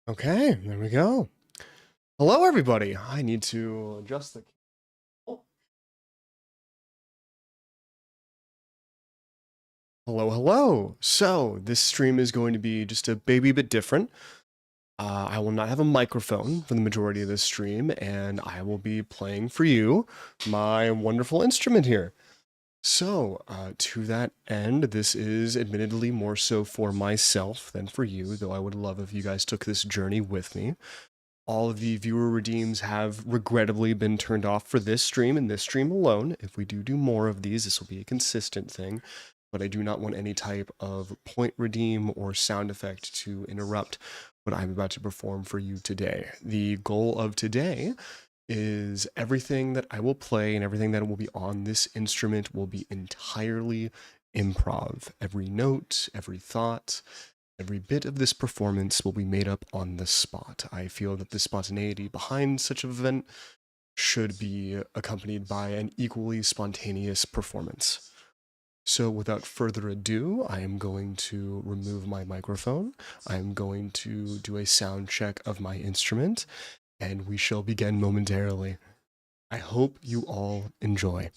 Okay, there we go. Hello, everybody. I need to adjust the. Oh, hello, hello. So, this stream is going to be just a baby bit different. I will not have a microphone for the majority of this stream, and I will be playing for you my wonderful instrument here. So, to that end, this is admittedly more so for myself than for you, though I would love if you guys took this journey with me. All of the viewer redeems have regrettably been turned off for this stream and this stream alone. If we do more of these, this will be a consistent thing, but I do not want any type of point redeem or sound effect to interrupt what I'm about to perform for you today. The goal of today is everything that I will play and everything that will be on this instrument will be entirely improv. Every note, every thought, every bit of this performance will be made up on the spot. I feel that the spontaneity behind such an event should be accompanied by an equally spontaneous performance. So without further ado, I am going to remove my microphone. I'm going to do a sound check of my instrument, and we shall begin momentarily. I hope you all enjoy.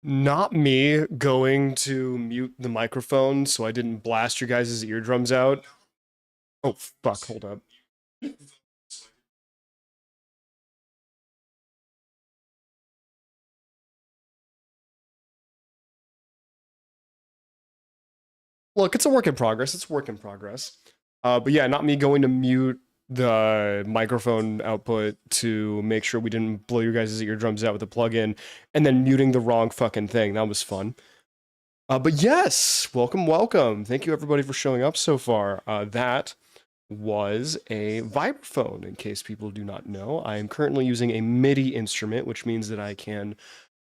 Not me going to mute the microphone so I didn't blast your guys' eardrums out. Oh, fuck, hold up. Look, it's a work in progress. It's a work in progress. But yeah, not me going to mute the microphone output to make sure we didn't blow your guys' eardrums out with the plugin, and then muting the wrong fucking thing. That was fun. But yes, welcome, welcome. Thank you everybody for showing up so far. That was a vibraphone, in case people do not know. I am currently using a MIDI instrument, which means that I can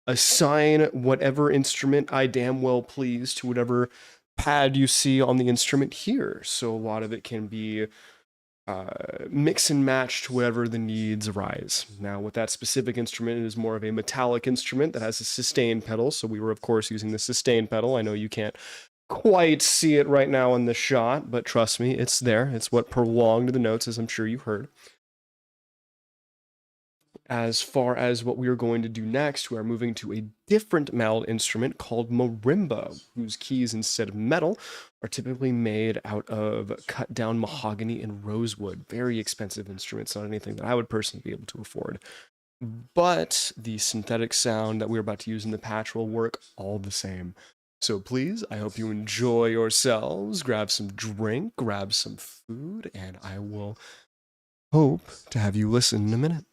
assign whatever instrument I damn well please to whatever pad you see on the instrument here. So a lot of it can be mix and match to whatever the needs arise. Now, with that specific instrument, it is more of a metallic instrument that has a sustain pedal. So we were, of course, using the sustain pedal. I know you can't quite see it right now in the shot, but trust me, it's there. It's what prolonged the notes, as I'm sure you heard. As far as what we are going to do next, we are moving to a different metal instrument called marimba, whose keys, instead of metal, are typically made out of cut down mahogany and rosewood. Very expensive instruments, not anything that I would personally be able to afford. But the synthetic sound that we're about to use in the patch will work all the same. So please, I hope you enjoy yourselves. Grab some drink, grab some food, and I will hope to have you listen in a minute.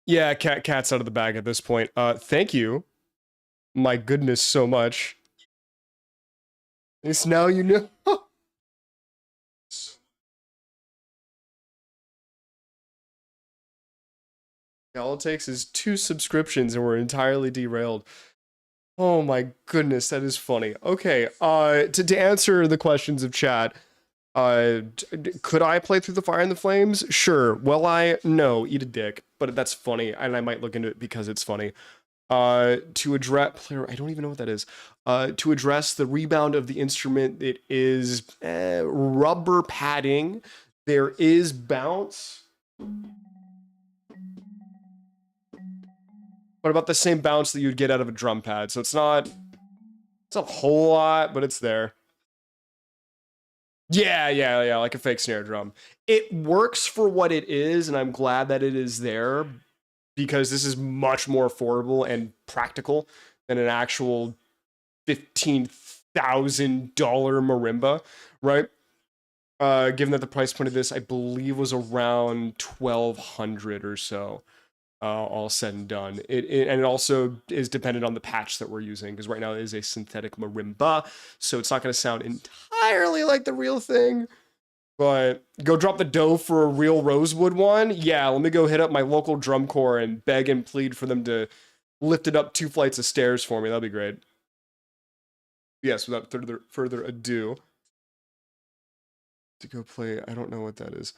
Yeah, cat's out of the bag at this point. Thank you. My goodness, so much. It's now you know. All it takes is 2 subscriptions and we're entirely derailed. Oh my goodness, that is funny. Okay, to answer the questions of chat, could I play through the Fire and the Flames? Sure. Will I? No, eat a dick. But that's funny, and I might look into it because it's funny. To address, I don't even know what that is. To address the rebound of the instrument, it is rubber padding. There is bounce, but about the same bounce that you'd get out of a drum pad. So it's a whole lot, but it's there. Yeah, like a fake snare drum. It works for what it is, and I'm glad that it is there because this is much more affordable and practical than an actual $15,000 marimba, right? Given that the price point of this, I believe, was around 1,200 or so, all said and done. And it also is dependent on the patch that we're using because right now it is a synthetic marimba, so it's not going to sound entirely like the real thing. But go drop the dough for a real rosewood one. Yeah, let me go hit up my local drum corps and beg and plead for them to lift it up 2 flights of stairs for me. That'd be great. Yes, without further ado, to go play. I don't know what that is.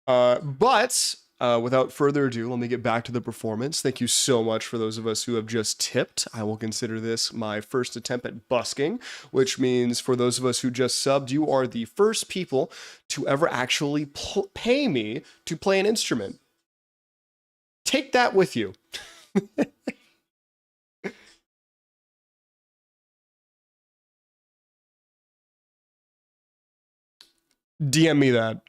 But without further ado, let me get back to the performance. Thank you so much for those of us who have just tipped. I will consider this my first attempt at busking, which means for those of us who just subbed, you are the first people to ever actually pay me to play an instrument. Take that with you. DM me that.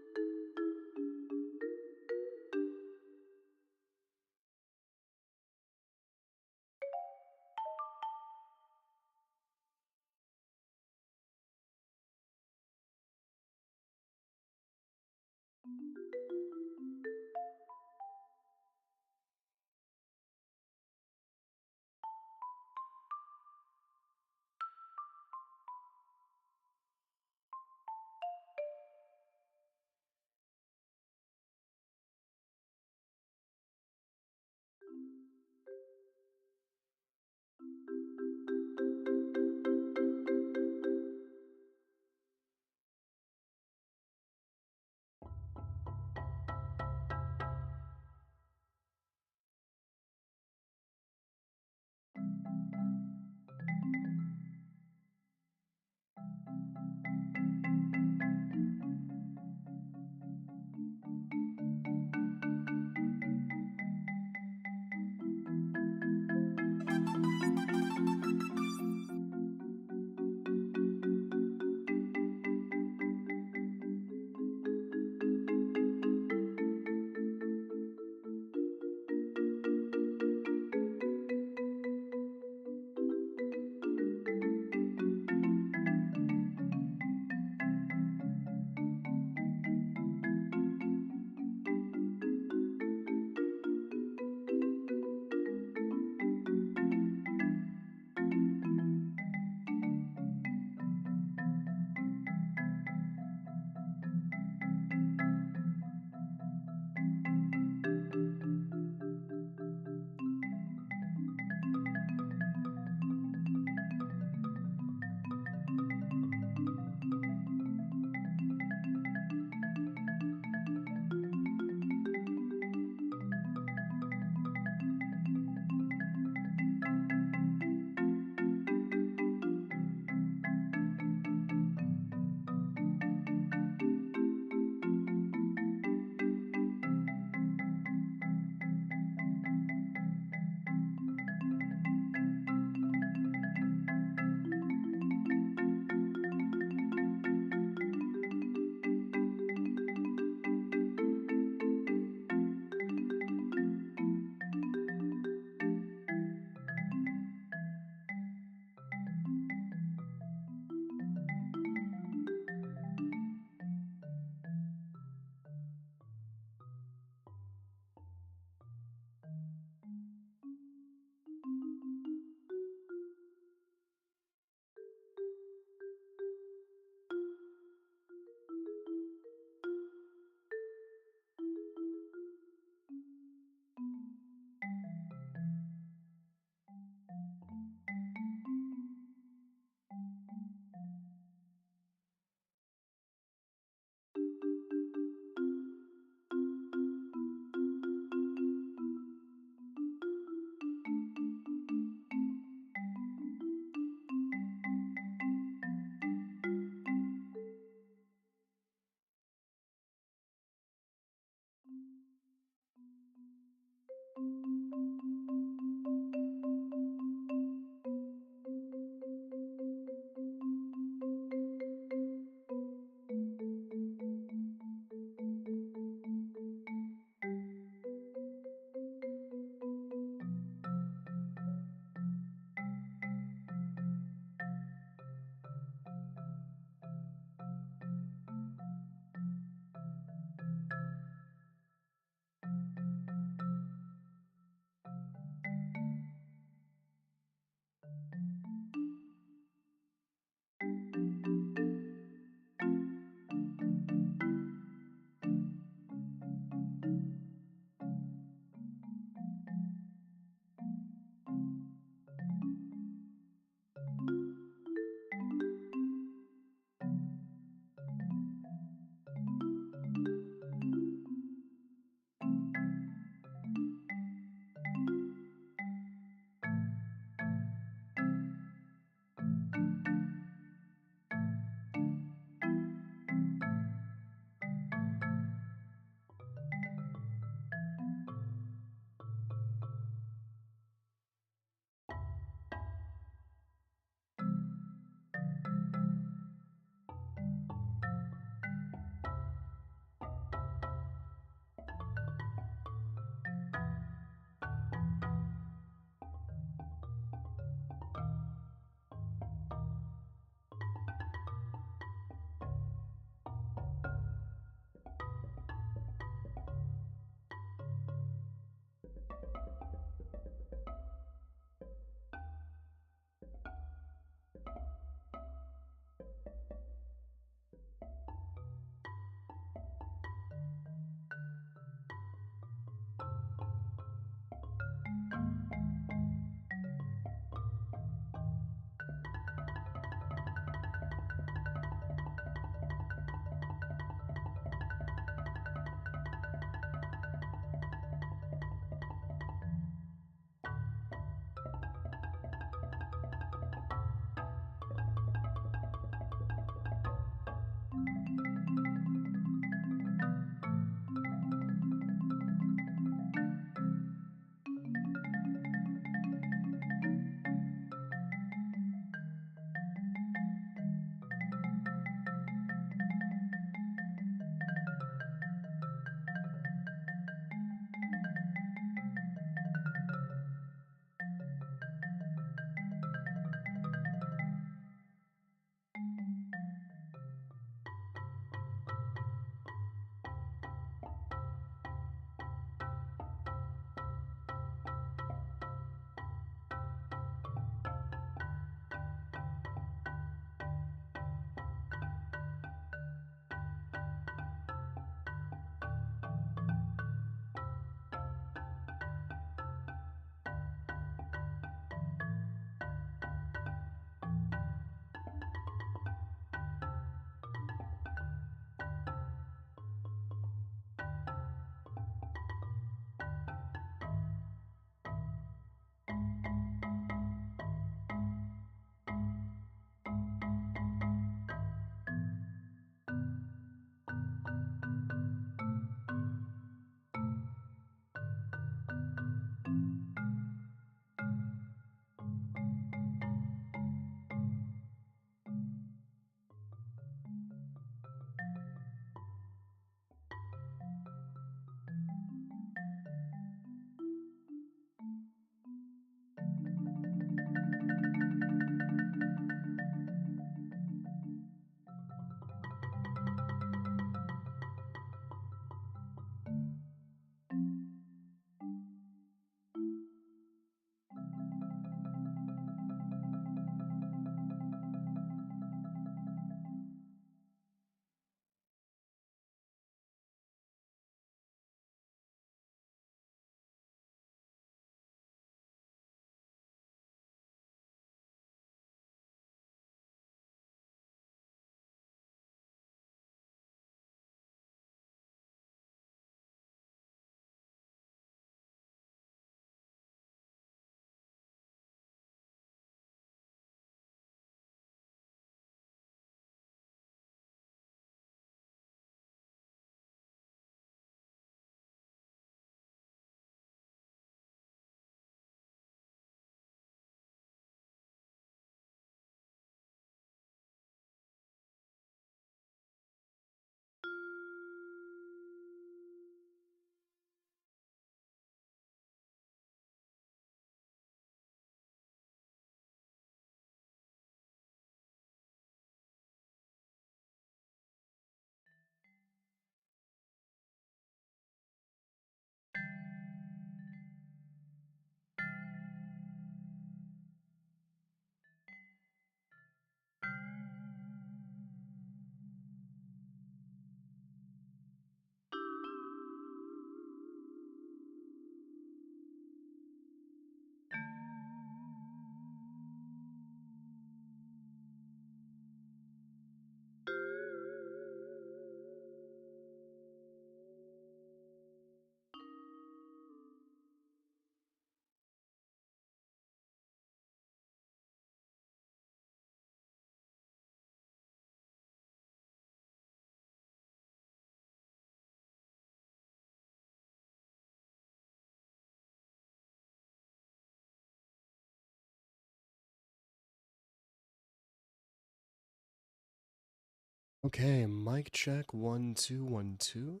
Okay, mic check 1 2 1 2.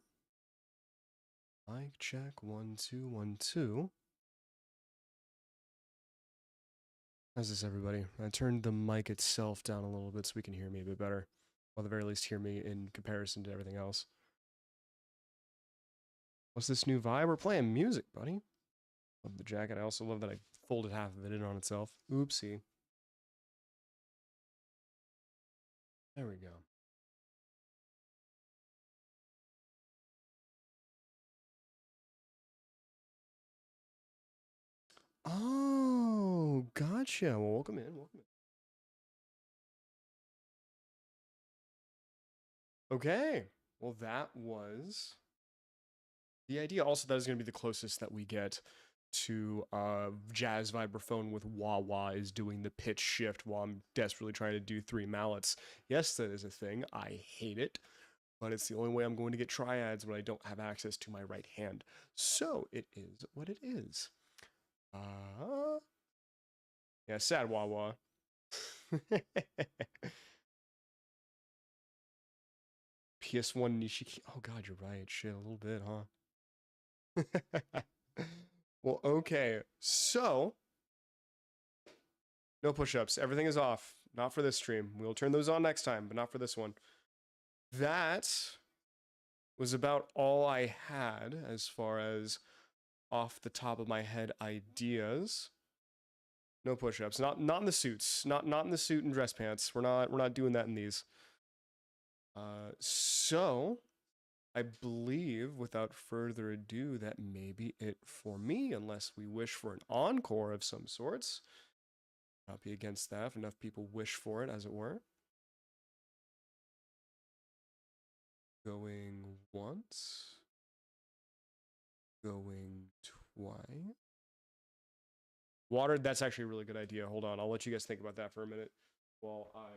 Mic check 1 2 1 2. How's this, everybody? I turned the mic itself down a little bit so we can hear me a bit better. Or at the very least, hear me in comparison to everything else. What's this new vibe? We're playing music, buddy. Love the jacket. I also love that I folded half of it in on itself. Oopsie. There we go. Oh, gotcha. Well, welcome in. Welcome in. Okay. Well, that was the idea. Also, that is going to be the closest that we get to jazz vibraphone with wah wah is doing the pitch shift while I'm desperately trying to do three mallets. Yes, that is a thing. I hate it, but it's the only way I'm going to get triads when I don't have access to my right hand. So it is what it is. Yeah, sad wah wah. PS1 Nishiki. Oh god, you're right. Shit, a little bit, huh? Well, okay. So, no push-ups. Everything is off. Not for this stream. We'll turn those on next time, but not for this one. That was about all I had as far as off the top of my head ideas. No push-ups. Not in the suits. Not in the suit and dress pants. We're not doing that in these. So I believe, without further ado, that may be it for me, unless we wish for an encore of some sorts. Not be against that if enough people wish for it, as it were. Going once. Going twice. Water, that's actually a really good idea. Hold on, I'll let you guys think about that for a minute while I...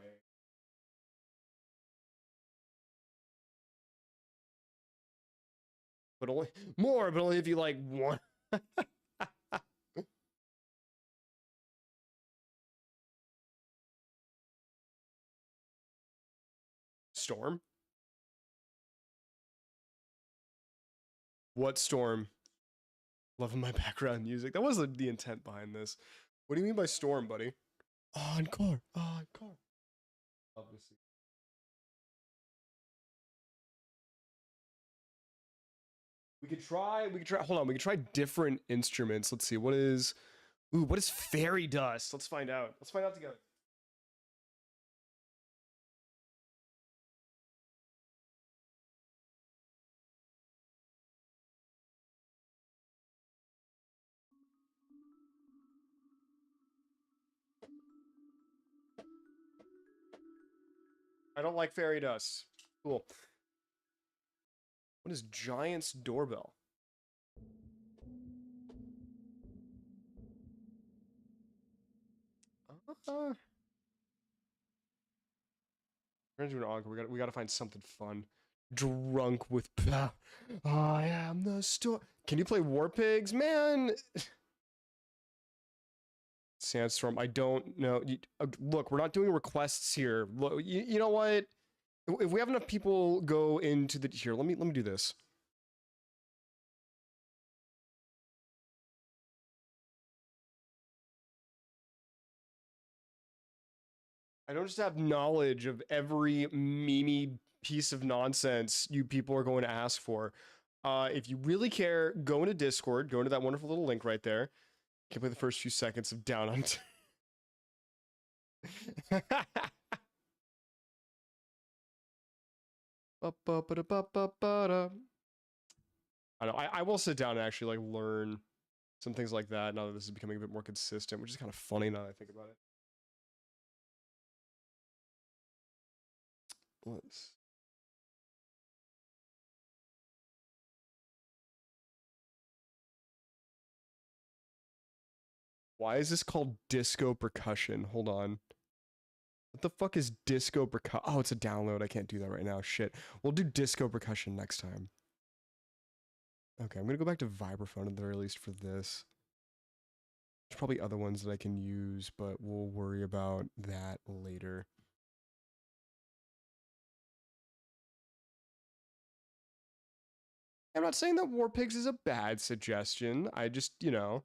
But only... More, but only if you like one. Storm? What storm? Loving my background music. That was the intent behind this. What do you mean by storm, buddy? Encore, encore. Obviously. We could try, hold on, we could try different instruments. Let's see, what is fairy dust? Let's find out. Let's find out together. I don't like fairy dust. Cool. What is Giant's Doorbell? We're gonna do an encore. We gotta find something fun. Drunk with I am the store. Can you play War Pigs, man? Sandstorm. I don't know. Look, we're not doing requests here. Look, you know what? If we have enough people go into the here, let me do this. I don't just have knowledge of every meme piece of nonsense you people are going to ask for. If you really care, go into Discord, go into that wonderful little link right there. You can play the first few seconds of Down on. I know. I will sit down and actually like learn some things like that now that this is becoming a bit more consistent, which is kind of funny now that I think about it. Let's... Why is this called disco percussion? Hold on. What the fuck is disco percussion? Oh, it's a download. I can't do that right now. Shit. We'll do disco percussion next time. Okay, I'm gonna go back to vibraphone at the very least for this. There's probably other ones that I can use, but we'll worry about that later. I'm not saying that War Pigs is a bad suggestion. I just, because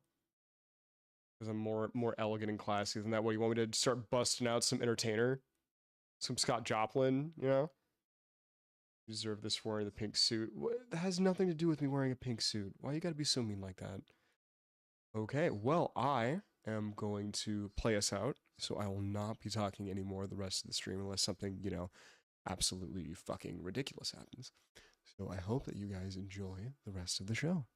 I'm more elegant and classy than that. What, you want me to start busting out some entertainer? Some Scott Joplin, You deserve this for wearing the pink suit. That has nothing to do with me wearing a pink suit. Why you gotta be so mean like that? Okay, well, I am going to play us out, so I will not be talking anymore the rest of the stream unless something, absolutely fucking ridiculous happens. So I hope that you guys enjoy the rest of the show.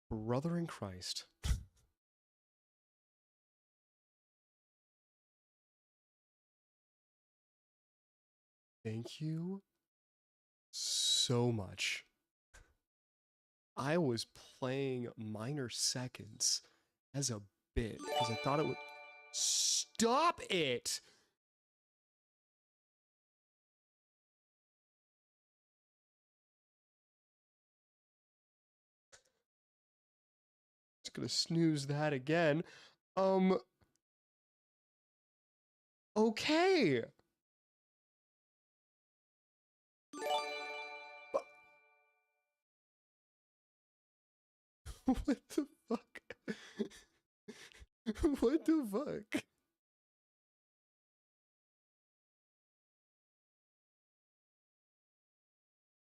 Brother in Christ. Thank you so much. I was playing minor seconds as a bit because I thought it would. Stop it! Just gonna snooze that again. Okay. What the fuck? What the fuck?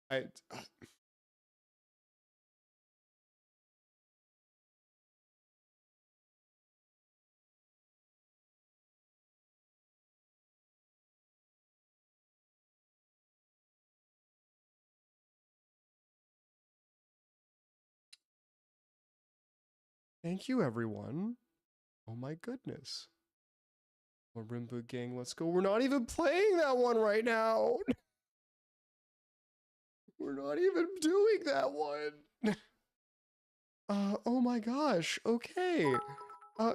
I thank you, everyone. Oh my goodness. Marimba gang, let's go. We're not even playing that one right now. We're not even doing that one. Oh my gosh. Okay. Uh,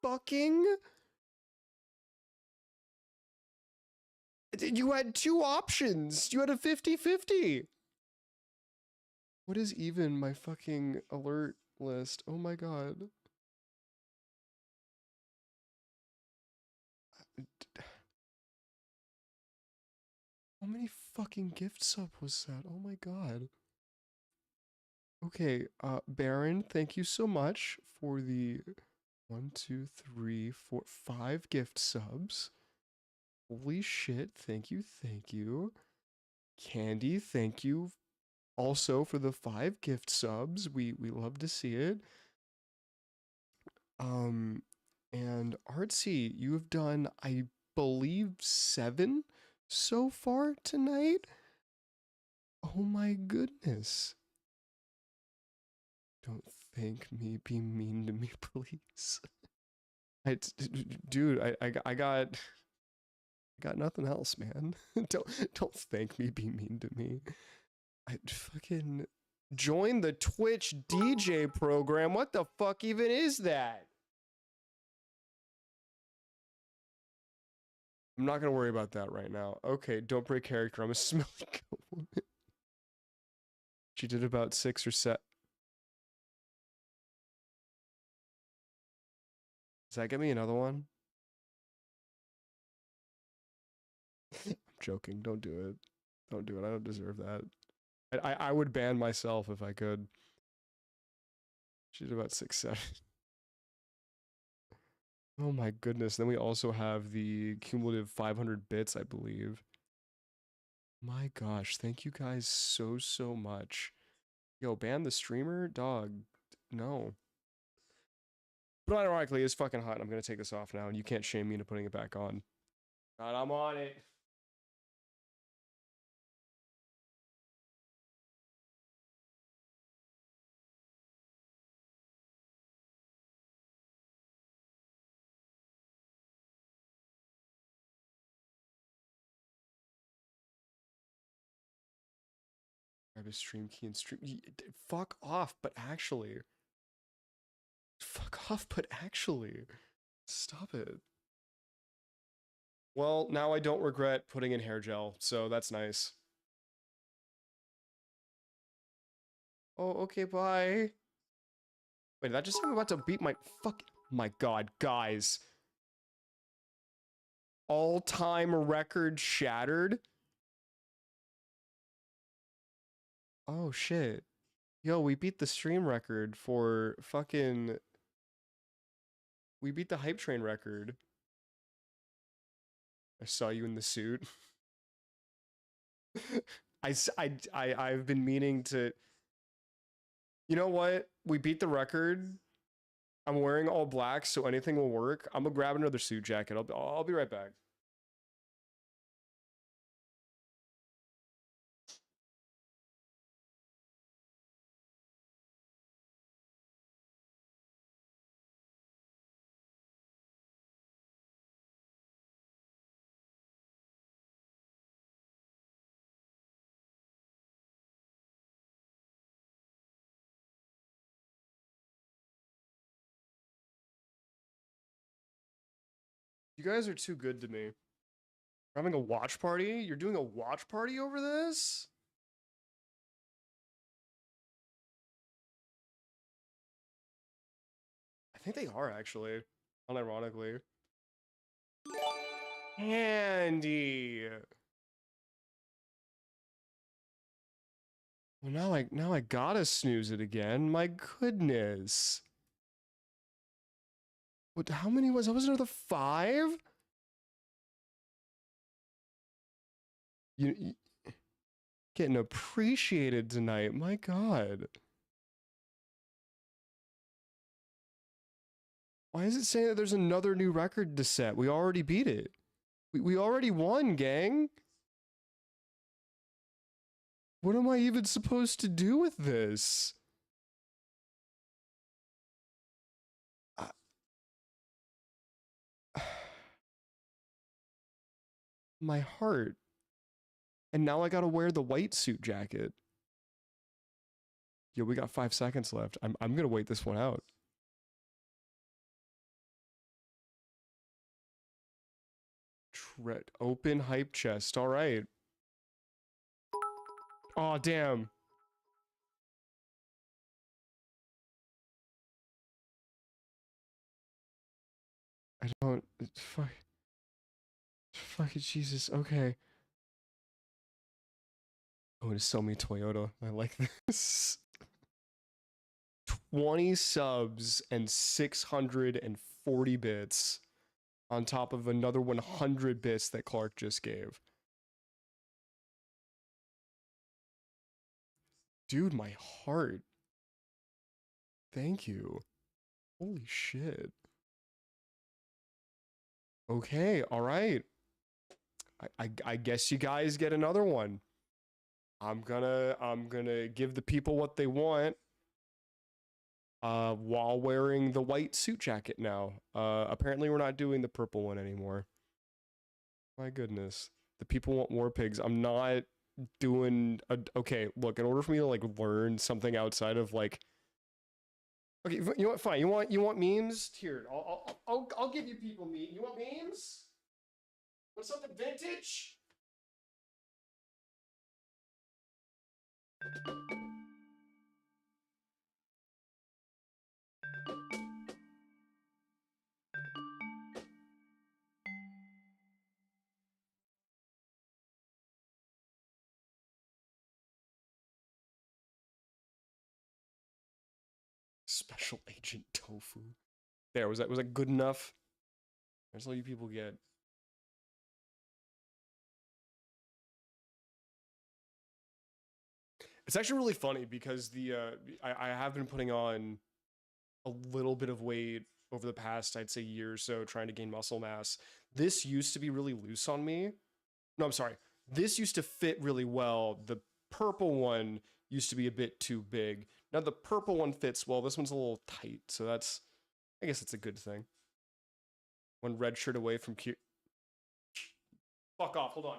fucking. You had two options. You had a 50-50. What is even my fucking alert list? Oh my god. How many fucking gift sub was that? Oh my god. Okay, Baron, thank you so much for the 5 gift subs. Holy shit, thank you, thank you. Candy, thank you also for the 5 gift subs. We love to see it. Um, and Artsy, you have done, I believe, 7 so far tonight. Oh my goodness. Don't thank me, be mean to me, please. Dude, I got nothing else, man. don't thank me, be mean to me. I fucking join the Twitch DJ program. What the fuck even is that? I'm not gonna worry about that right now. Okay, don't break character. I'm a smelly goat woman. She did about 6 or 7. Does that get me another one? I'm joking. Don't do it. Don't do it. I don't deserve that. I would ban myself if I could. She did about 6, 7. Oh my goodness. Then we also have the cumulative 500 bits, I believe. My gosh. Thank you guys so much. Yo, ban the streamer? Dog. No. But ironically, it's fucking hot. I'm gonna take this off now, and you can't shame me into putting it back on. God, I'm on it. Grab a stream key and stream. Fuck off, but actually. Fuck off, but actually. Stop it. Well, now I don't regret putting in hair gel, so that's nice. Oh, okay, bye. Wait, did that just say I'm about to beat my fuck? My god, guys. All-time record shattered? Oh, shit. Yo, we beat the stream record for fucking... We beat the hype train record. I saw you in the suit. I've been meaning to... You know what? We beat the record. I'm wearing all black, so anything will work. I'm gonna grab another suit jacket. I'll be right back. You guys are too good to me. We're having a watch party? You're doing a watch party over this? I think they are, actually. Unironically. Andy! Well, now I gotta snooze it again. My goodness. What, how many was, that was another 5? You getting appreciated tonight, my god. Why is it saying that there's another new record to set? We already beat it. We already won, gang. What am I even supposed to do with this? My heart. And now I gotta wear the white suit jacket. Yo, we got 5 seconds left. I'm gonna wait this one out. Open hype chest. All right. Oh, damn. I don't. Fuck it, Jesus. Okay. Oh, to sell me Toyota. I like this. 20 subs and 640 bits on top of another 100 bits that Clark just gave. Dude, my heart. Thank you. Holy shit. Okay, all right. I guess you guys get another one. I'm gonna give the people what they want. While wearing the white suit jacket now. Apparently we're not doing the purple one anymore. My goodness. The people want war pigs. I'm not doing okay, look, in order for me to like learn something outside of like okay, you know what, fine. You want memes? Here, I'll give you people memes. You want memes? Want something vintage? Special Agent Tofu. There, was that good enough? That's all you people get. It's actually really funny because I have been putting on a little bit of weight over the past, I'd say, year or so, trying to gain muscle mass. This used to be really loose on me. No, I'm sorry. This used to fit really well. The purple one used to be a bit too big. Now the purple one fits well. This one's a little tight, so that's, I guess it's a good thing. One red shirt away from Q. Fuck off, hold on.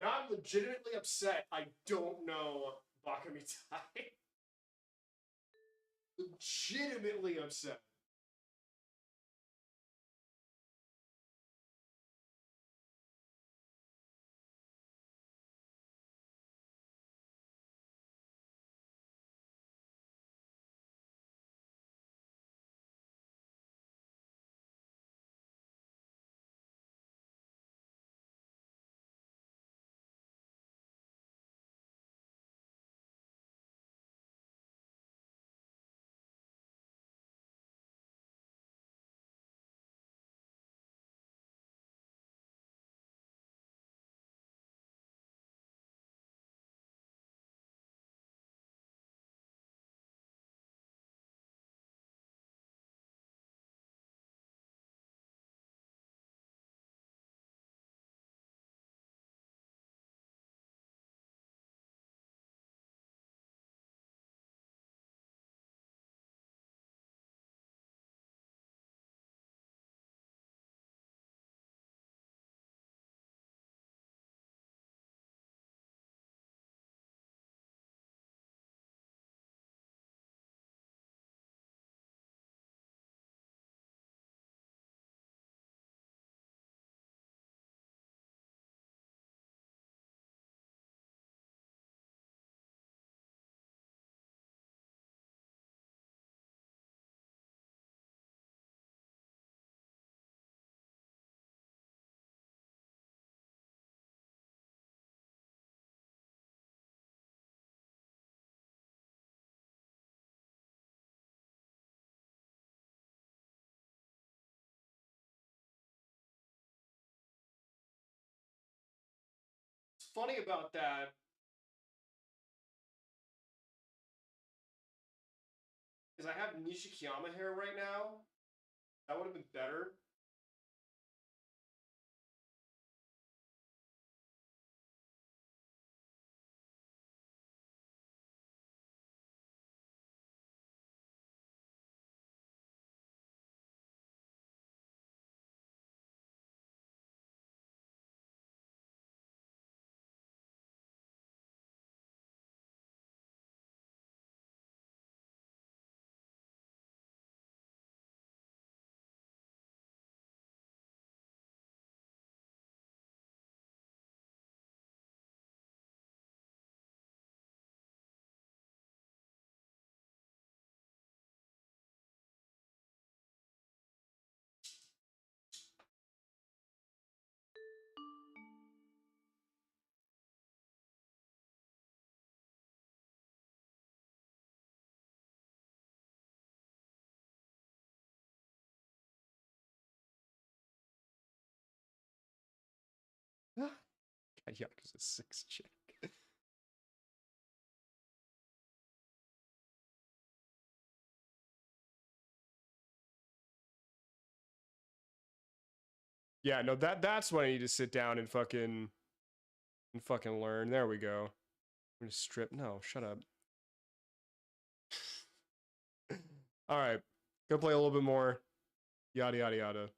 Now I'm legitimately upset. I don't know Bakamitai. Legitimately upset. What's funny about that is I have Nishikiyama hair right now. That would have been better. Yakuza 6 chick. Yeah, no, that's when I need to sit down and fucking learn. There we go. I'm gonna strip. No, shut up. All right, go play a little bit more. Yada yada yada.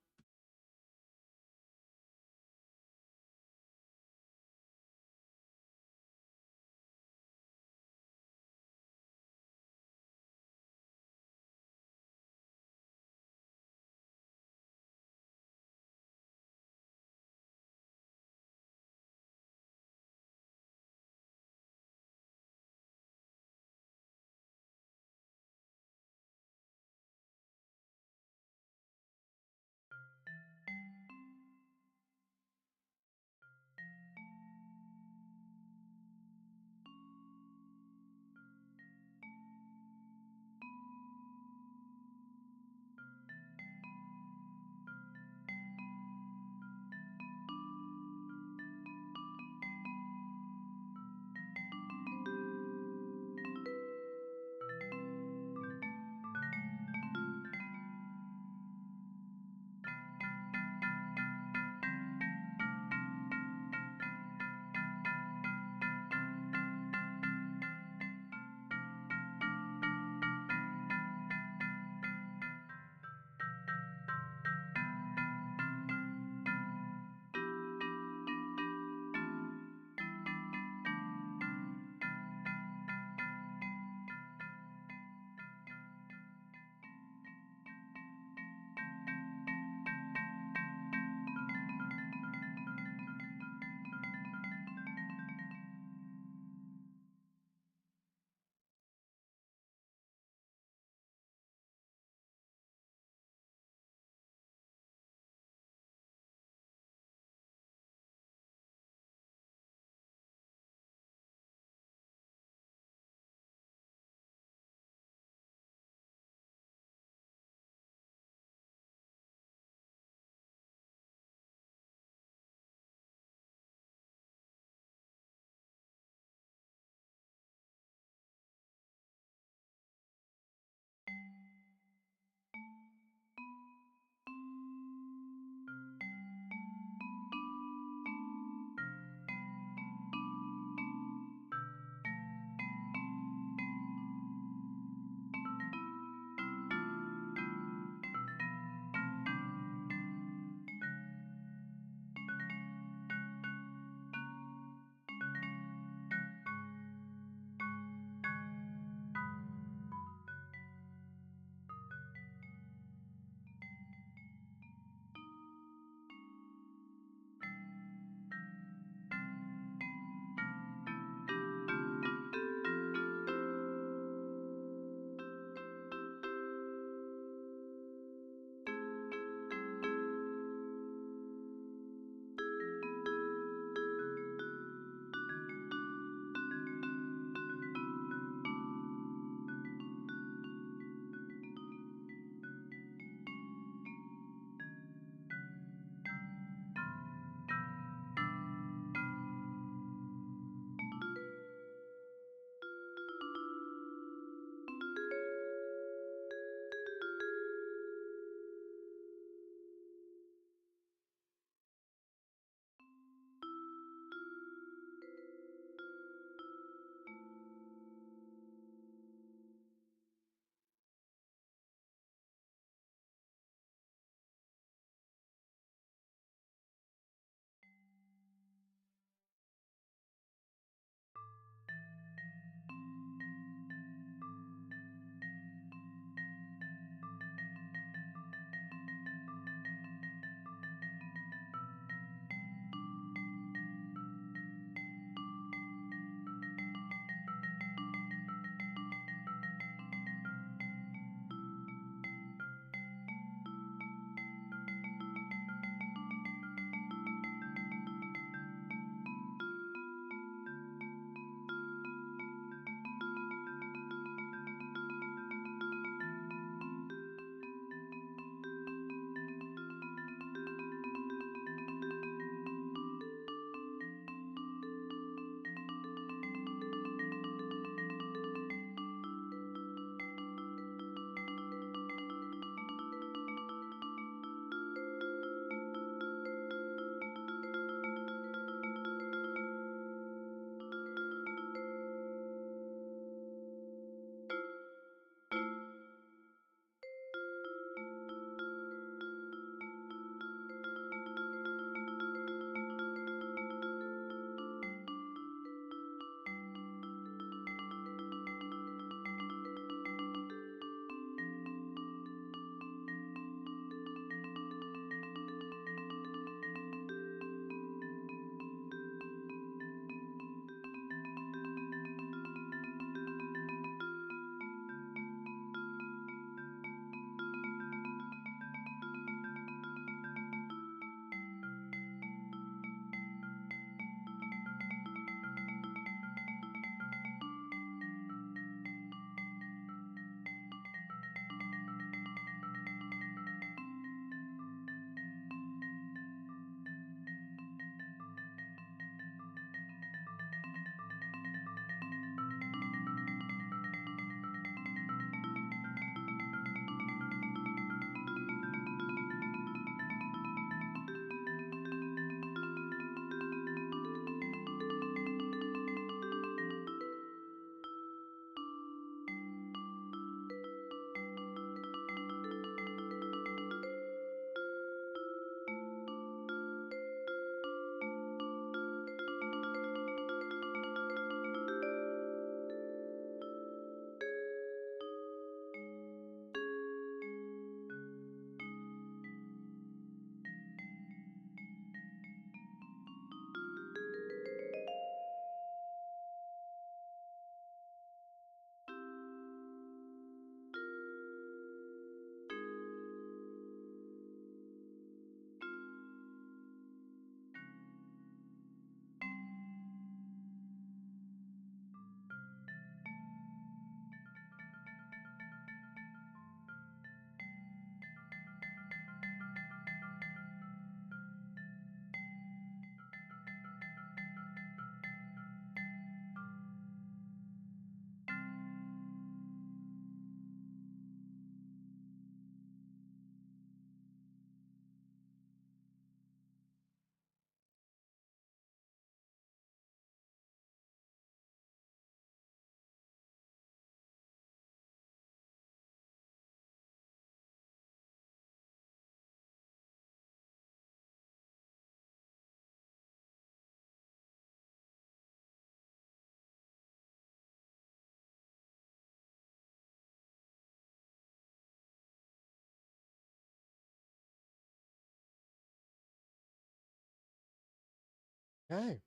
Okay.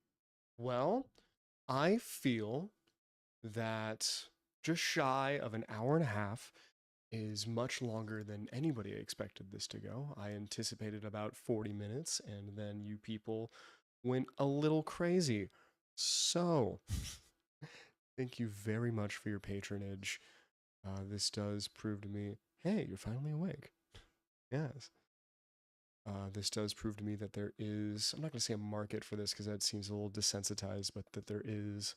Well, I feel that just shy of an hour and a half is much longer than anybody expected this to go. I anticipated about 40 minutes, and then you people went a little crazy. So, thank you very much for your patronage. This does prove to me, hey, you're finally awake. Yes. This does prove to me that there is, I'm not going to say a market for this because that seems a little desensitized, but that there is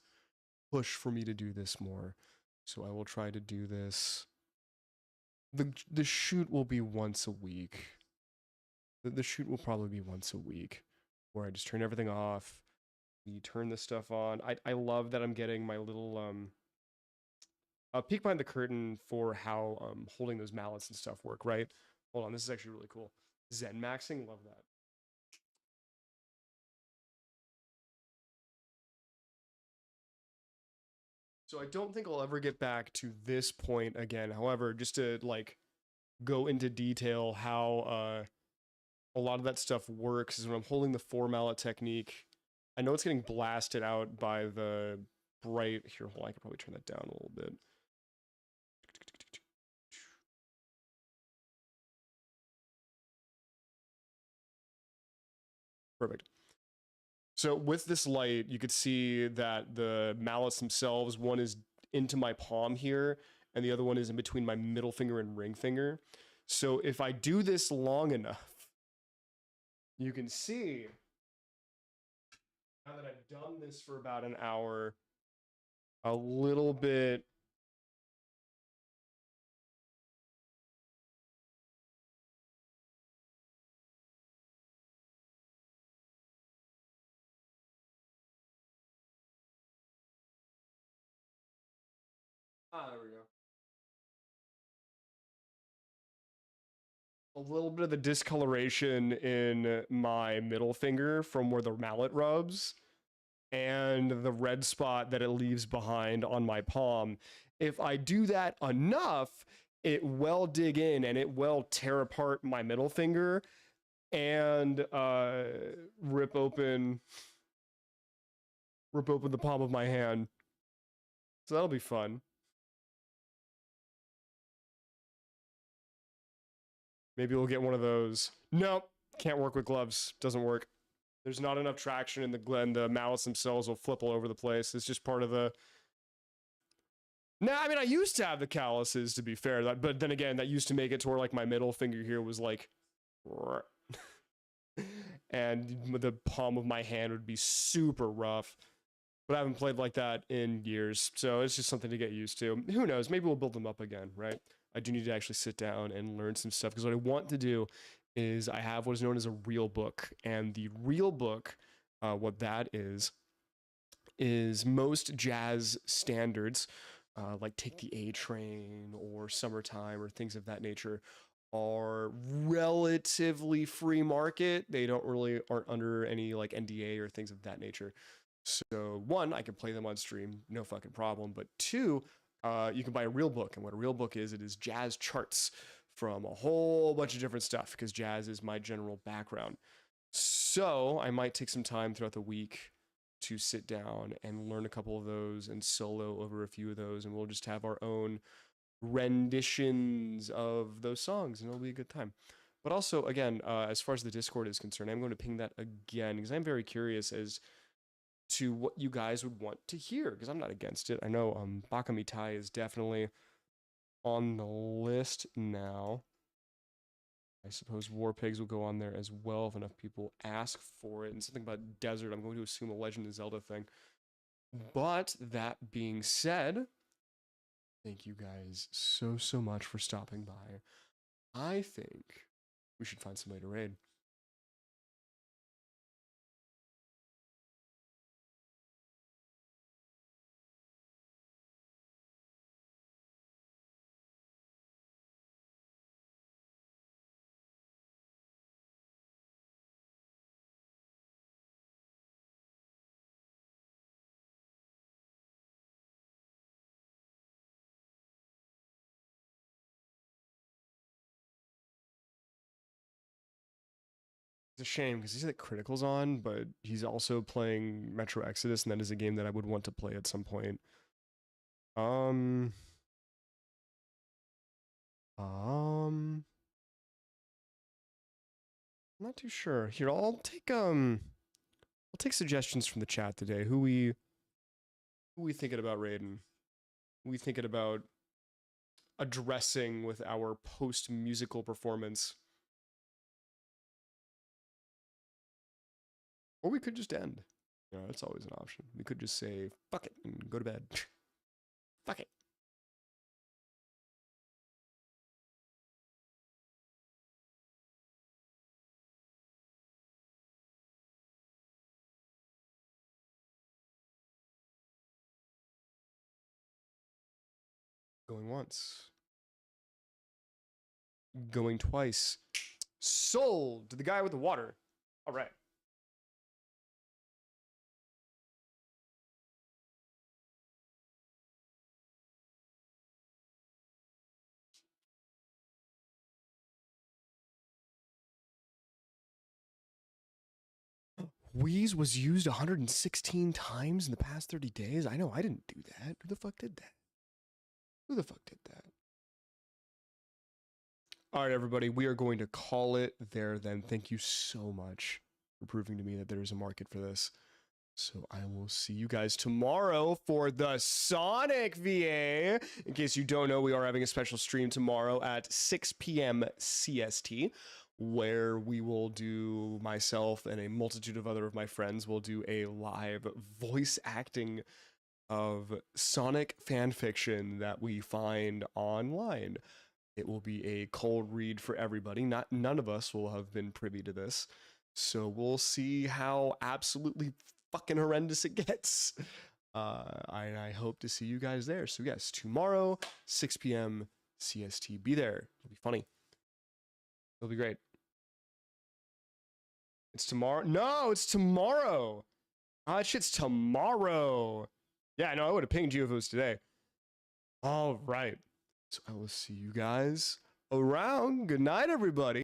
push for me to do this more. So I will try to do this. The shoot will be once a week. The shoot will probably be once a week, where I just turn everything off. We turn this stuff on. I love that I'm getting my little peek behind the curtain for how holding those mallets and stuff work. Right? Hold on, this is actually really cool. Zen maxing, love that. So I don't think I'll ever get back to this point again. However, just to like go into detail how a lot of that stuff works is when I'm holding the four mallet technique. I know it's getting blasted out by the bright. Here, hold on, I could probably turn that down a little bit. Perfect. So with this light, you could see that the mallets themselves, one is into my palm here, and the other one is in between my middle finger and ring finger. So if I do this long enough, you can see now that I've done this for about an hour, a little bit. There we go. A little bit of the discoloration in my middle finger from where the mallet rubs and the red spot that it leaves behind on my palm. If I do that enough, it will dig in and it will tear apart my middle finger and rip open the palm of my hand. So that'll be fun. Maybe we'll get one of those. Nope, can't work with gloves. Doesn't work. There's not enough traction in the mallets themselves will flip all over the place. It's just part of the. Nah, I mean I used to have the calluses to be fair, but then again that used to make it to where like my middle finger here was like, and the palm of my hand would be super rough. But I haven't played like that in years, so it's just something to get used to. Who knows? Maybe we'll build them up again, right? I do need to actually sit down and learn some stuff because what I want to do is I have what is known as a real book, and the real book, what that is most jazz standards, like Take the A Train or Summertime or things of that nature, are relatively free market. They don't really aren't under any like NDA or things of that nature. So one, I can play them on stream, no fucking problem. But two, you can buy a real book, and what a real book is, it is jazz charts from a whole bunch of different stuff because jazz is my general background. So I might take some time throughout the week to sit down and learn a couple of those and solo over a few of those, and we'll just have our own renditions of those songs, and it'll be a good time. But also, again, as far as the Discord is concerned, I'm going to ping that again because I'm very curious as to what you guys would want to hear because I'm not against it. I know Baka Mitai is definitely on the list now. I suppose War Pigs will go on there as well if enough people ask for it. And something about Desert, I'm going to assume a Legend of Zelda thing. But that being said, thank you guys so much for stopping by. I think we should find somebody to raid. It's a shame because he's like Critical's on, but he's also playing Metro Exodus, and that is a game that I would want to play at some point. Um, I'm not too sure. Here, I'll take suggestions from the chat today. Who we thinking about raiding? Who we thinking about addressing with our post musical performance? Or we could just end. You know, that's always an option. We could just say, fuck it, and go to bed. Fuck it. Going once. Going twice. Sold to the guy with the water. All right. Wheeze was used 116 times in the past 30 days. I know I didn't do that. Who the fuck did that? Who the fuck did that? All right, everybody, we are going to call it there then. Thank you so much for proving to me that there is a market for this. So I will see you guys tomorrow for the Sonic VA. In case you don't know, we are having a special stream tomorrow at 6 p.m. CST, where we will do, myself and a multitude of other of my friends will do a live voice acting of Sonic fan fiction that we find online. It will be a cold read for everybody. None of us will have been privy to this. So we'll see how absolutely fucking horrendous it gets. I hope to see you guys there. So yes, tomorrow, 6 p.m. CST. Be there. It'll be funny. It'll be great. It's tomorrow. No, it's tomorrow. Ah, shit's tomorrow. Yeah, no, I would have pinged you if it was today. All right. So I will see you guys around. Good night, everybody.